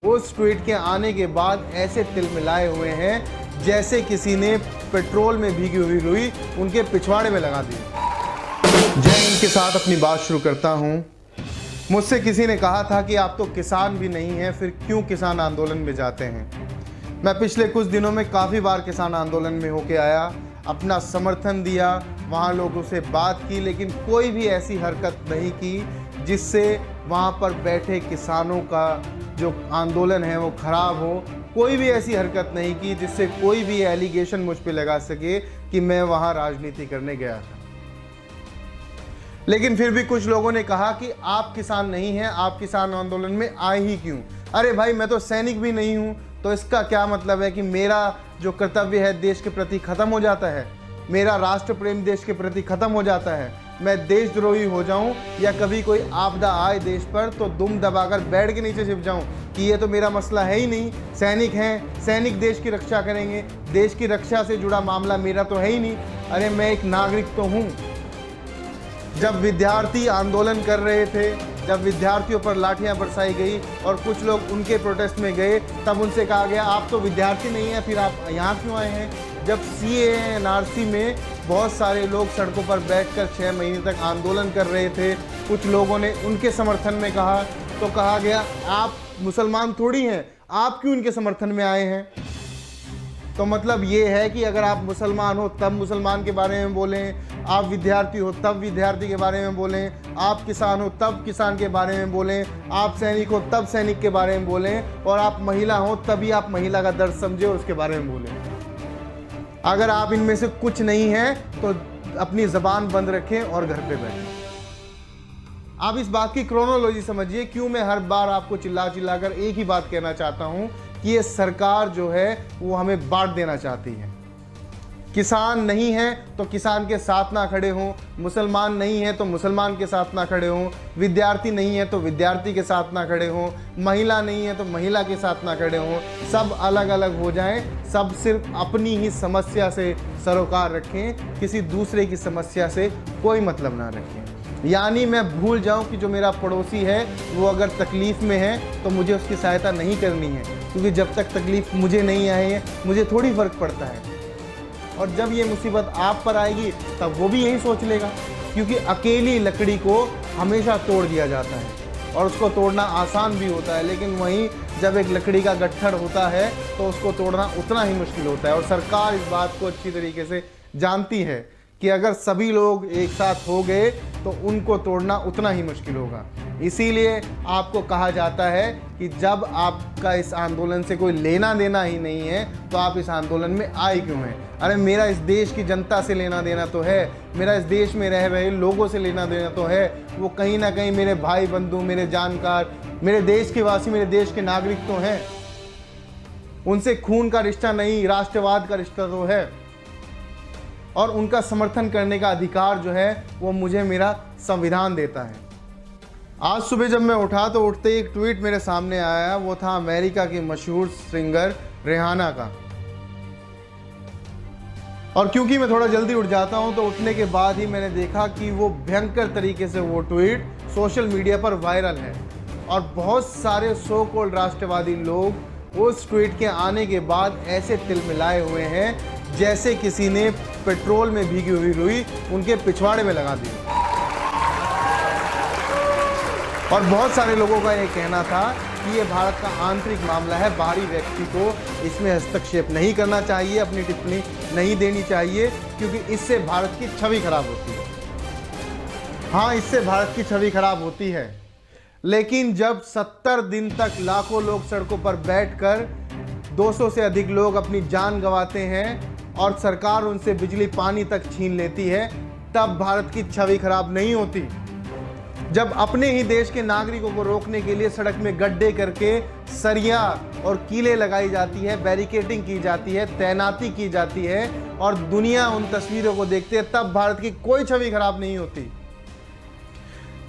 उस ट्वीट के आने के बाद ऐसे तिलमिलाए हुए हैं जैसे किसी ने पेट्रोल में भीगी हुई रुई उनके पिछवाड़े में लगा दी। जय हिंद के साथ अपनी बात शुरू करता हूं। मुझसे किसी ने कहा था कि आप तो किसान भी नहीं हैं, फिर क्यों किसान आंदोलन में जाते हैं। मैं पिछले कुछ दिनों में काफ़ी बार किसान आंदोलन में होके आया, अपना समर्थन दिया, वहाँ लोगों से बात की, लेकिन कोई भी ऐसी हरकत नहीं की जिससे वहाँ पर बैठे किसानों का जो आंदोलन है वो ख़राब हो। कोई भी ऐसी हरकत नहीं की जिससे कोई भी एलिगेशन मुझ पे लगा सके कि मैं वहाँ राजनीति करने गया था। लेकिन फिर भी कुछ लोगों ने कहा कि आप किसान नहीं हैं, आप किसान आंदोलन में आए ही क्यों। अरे भाई, मैं तो सैनिक भी नहीं हूँ, तो इसका क्या मतलब है कि मेरा जो कर्तव्य है देश के प्रति ख़त्म हो जाता है, मेरा राष्ट्र प्रेम देश के प्रति ख़त्म हो जाता है। मैं देशद्रोही हो जाऊं या कभी कोई आपदा आए देश पर तो दुम दबाकर बेड के नीचे छिप जाऊं कि ये तो मेरा मसला है ही नहीं। सैनिक हैं, सैनिक देश की रक्षा करेंगे, देश की रक्षा से जुड़ा मामला मेरा तो है ही नहीं। अरे मैं एक नागरिक तो हूँ। जब विद्यार्थी आंदोलन कर रहे थे, जब विद्यार्थियों पर लाठियां बरसाई गई और कुछ लोग उनके प्रोटेस्ट में गए, तब उनसे कहा गया आप तो विद्यार्थी नहीं हैं, फिर आप यहाँ क्यों आए हैं। जब CAA-NRC में बहुत सारे लोग सड़कों पर बैठकर 6 महीने तक आंदोलन कर रहे थे, कुछ लोगों ने उनके समर्थन में कहा, तो कहा गया आप मुसलमान थोड़ी हैं, आप क्यों इनके समर्थन में आए हैं। तो मतलब ये है कि अगर आप मुसलमान हो तब मुसलमान के बारे में बोलें, आप विद्यार्थी हो तब विद्यार्थी के बारे में बोलें, आप किसान हो तब किसान के बारे में बोलें, आप सैनिक हो तब सैनिक के बारे में बोलें, और आप महिला हो तभी आप महिला का दर्द समझे और उसके बारे में बोलें। अगर आप इनमें से कुछ नहीं हैं तो अपनी ज़बान बंद रखें और घर पे बैठें। आप इस बात की क्रोनोलॉजी समझिए, क्यों मैं हर बार आपको चिल्ला चिल्लाकर एक ही बात कहना चाहता हूं कि ये सरकार जो है वो हमें बांट देना चाहती है। किसान नहीं है तो किसान के साथ ना खड़े हों, मुसलमान नहीं है तो मुसलमान के साथ ना खड़े हों, विद्यार्थी नहीं है तो विद्यार्थी के साथ ना खड़े हों, महिला नहीं है तो महिला के साथ ना खड़े हों। सब अलग अलग हो जाएं, सब सिर्फ अपनी ही समस्या से सरोकार रखें, किसी दूसरे की समस्या से कोई मतलब ना रखें। यानी मैं भूल जाऊं कि जो मेरा पड़ोसी है वो अगर तकलीफ़ में है तो मुझे उसकी सहायता नहीं करनी है, क्योंकि जब तक तकलीफ़ मुझे नहीं आई है मुझे थोड़ी फ़र्क पड़ता है। और जब ये मुसीबत आप पर आएगी तब वो भी यही सोच लेगा, क्योंकि अकेली लकड़ी को हमेशा तोड़ दिया जाता है और उसको तोड़ना आसान भी होता है, लेकिन वहीं जब एक लकड़ी का गट्ठर होता है तो उसको तोड़ना उतना ही मुश्किल होता है। और सरकार इस बात को अच्छी तरीके से जानती है कि अगर सभी लोग एक साथ हो गए तो उनको तोड़ना उतना ही मुश्किल होगा। इसीलिए आपको कहा जाता है कि जब आपका इस आंदोलन से कोई लेना देना ही नहीं है तो आप इस आंदोलन में आए क्यों हैं। अरे मेरा इस देश की जनता से लेना देना तो है, मेरा इस देश में रह रहे लोगों से लेना देना तो है। वो कहीं ना कहीं मेरे भाई बंधु, मेरे जानकार, मेरे देश के वासी, मेरे देश के नागरिक तो हैं। उनसे खून का रिश्ता नहीं, राष्ट्रवाद का रिश्ता तो है, और उनका समर्थन करने का अधिकार जो है वो मुझे मेरा संविधान देता है। आज सुबह जब मैं उठा तो उठते ही एक ट्वीट मेरे सामने आया, वो था अमेरिका की मशहूर सिंगर रिहाना का। और क्योंकि मैं थोड़ा जल्दी उठ जाता हूं तो उठने के बाद ही मैंने देखा कि वो भयंकर तरीके से वो ट्वीट सोशल मीडिया पर वायरल है, और बहुत सारे सो कॉल्ड राष्ट्रवादी लोग उस ट्वीट के आने के बाद ऐसे तिलमिलाए हुए हैं जैसे किसी ने पेट्रोल में भीगी हुई रुई उनके पिछवाड़े में लगा दी। और बहुत सारे लोगों का ये कहना था कि ये भारत का आंतरिक मामला है, बाहरी व्यक्ति को इसमें हस्तक्षेप नहीं करना चाहिए, अपनी टिप्पणी नहीं देनी चाहिए, क्योंकि इससे भारत की छवि खराब होती है। हाँ, इससे भारत की छवि खराब होती है, लेकिन जब 70 दिन तक लाखों लोग सड़कों पर बैठकर 200 से अधिक लोग अपनी जान गंवाते हैं और सरकार उनसे बिजली पानी तक छीन लेती है, तब भारत की छवि खराब नहीं होती। जब अपने ही देश के नागरिकों को रोकने के लिए सड़क में गड्ढे करके सरिया और कीले लगाई जाती है, बैरिकेडिंग की जाती है, तैनाती की जाती है, और दुनिया उन तस्वीरों को देखती है, तब भारत की कोई छवि खराब नहीं होती।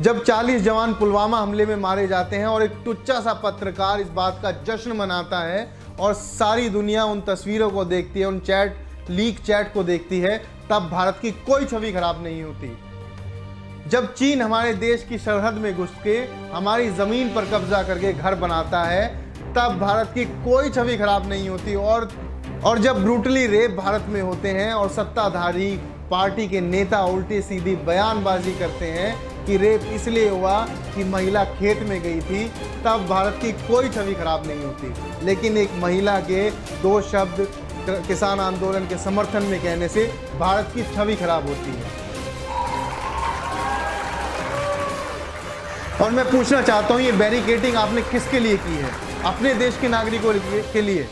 जब 40 जवान पुलवामा हमले में मारे जाते हैं और एक टुच्चा सा पत्रकार इस बात का जश्न मनाता है और सारी दुनिया उन तस्वीरों को देखती है, उन लीक चैट को देखती है, तब भारत की कोई छवि खराब नहीं होती। जब चीन हमारे देश की सरहद में घुस के हमारी ज़मीन पर कब्जा करके घर बनाता है, तब भारत की कोई छवि खराब नहीं होती। और जब ब्रूटली रेप भारत में होते हैं और सत्ताधारी पार्टी के नेता उल्टी सीधी बयानबाजी करते हैं कि रेप इसलिए हुआ कि महिला खेत में गई थी, तब भारत की कोई छवि खराब नहीं होती। लेकिन एक महिला के 2 शब्द किसान आंदोलन के समर्थन में कहने से भारत की छवि खराब होती है। और मैं पूछना चाहता हूं, ये बैरिकेडिंग आपने किसके लिए की है? अपने देश के नागरिकों के लिए।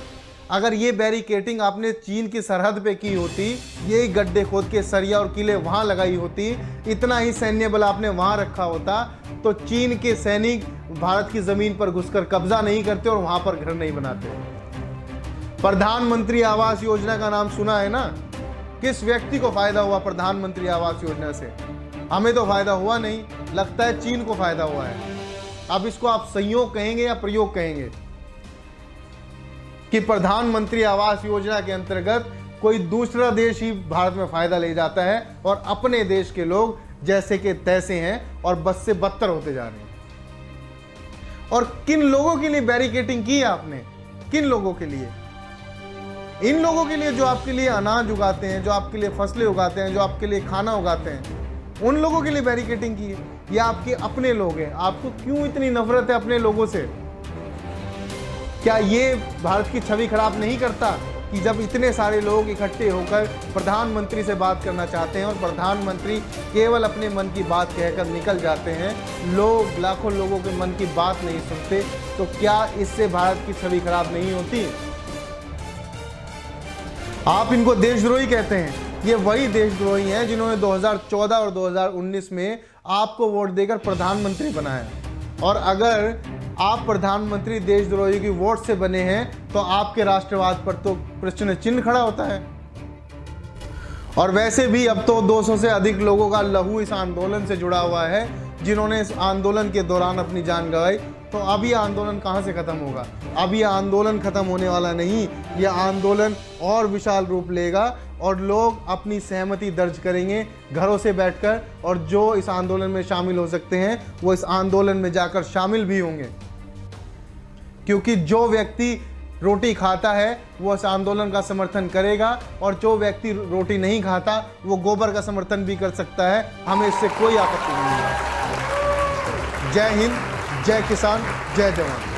अगर ये बैरिकेडिंग आपने चीन की सरहद पे की होती, ये गड्ढे खोद के सरिया और किले वहां लगाई होती, इतना ही सैन्य बल आपने वहां रखा होता, तो चीन के सैनिक भारत की जमीन पर घुसकर कब्जा नहीं करते और वहां पर घर नहीं बनाते। प्रधानमंत्री आवास योजना का नाम सुना है ना? किस व्यक्ति को फायदा हुआ प्रधानमंत्री आवास योजना से? हमें तो फायदा हुआ नहीं, लगता है चीन को फायदा हुआ है। अब इसको आप संयोग कहेंगे या प्रयोग कहेंगे कि प्रधानमंत्री आवास योजना के अंतर्गत कोई दूसरा देश ही भारत में फायदा ले जाता है और अपने देश के लोग जैसे के तैसे हैं और बद से बदतर होते जा रहे हैं। और किन लोगों के लिए बैरिकेडिंग की है आपने? किन लोगों के लिए? इन लोगों के लिए जो आपके लिए अनाज उगाते हैं, जो आपके लिए फसलें उगाते हैं, जो आपके लिए खाना उगाते हैं, उन लोगों के लिए बैरिकेडिंग की है या आपके अपने लोग हैं? आपको क्यों इतनी नफरत है अपने लोगों से? क्या ये भारत की छवि खराब नहीं करता कि जब इतने सारे लोग इकट्ठे होकर प्रधानमंत्री से बात करना चाहते हैं और प्रधानमंत्री केवल अपने मन की बात कहकर निकल जाते हैं, लोग लाखों लोगों के मन की बात नहीं सुनते, तो क्या इससे भारत की छवि खराब नहीं होती? आप इनको देशद्रोही कहते हैं। ये वही देशद्रोही हैं जिन्होंने 2014 और 2019 में आपको वोट देकर प्रधानमंत्री बनाया। और अगर आप प्रधानमंत्री देशद्रोही की वोट से बने हैं तो आपके राष्ट्रवाद पर तो प्रश्न चिन्ह खड़ा होता है। और वैसे भी अब तो 200 से अधिक लोगों का लहू इस आंदोलन से जुड़ा हुआ है, जिन्होंने इस आंदोलन के दौरान अपनी जान गंवाई। तो अब ये आंदोलन कहाँ से खत्म होगा? अब ये आंदोलन खत्म होने वाला नहीं, यह आंदोलन और विशाल रूप लेगा और लोग अपनी सहमति दर्ज करेंगे घरों से बैठकर, और जो इस आंदोलन में शामिल हो सकते हैं वो इस आंदोलन में जाकर शामिल भी होंगे। क्योंकि जो व्यक्ति रोटी खाता है वो इस आंदोलन का समर्थन करेगा, और जो व्यक्ति रोटी नहीं खाता वो गोबर का समर्थन भी कर सकता है। हमें इससे कोई आपत्ति नहीं है। जय हिंद, जय किसान, जय जवान।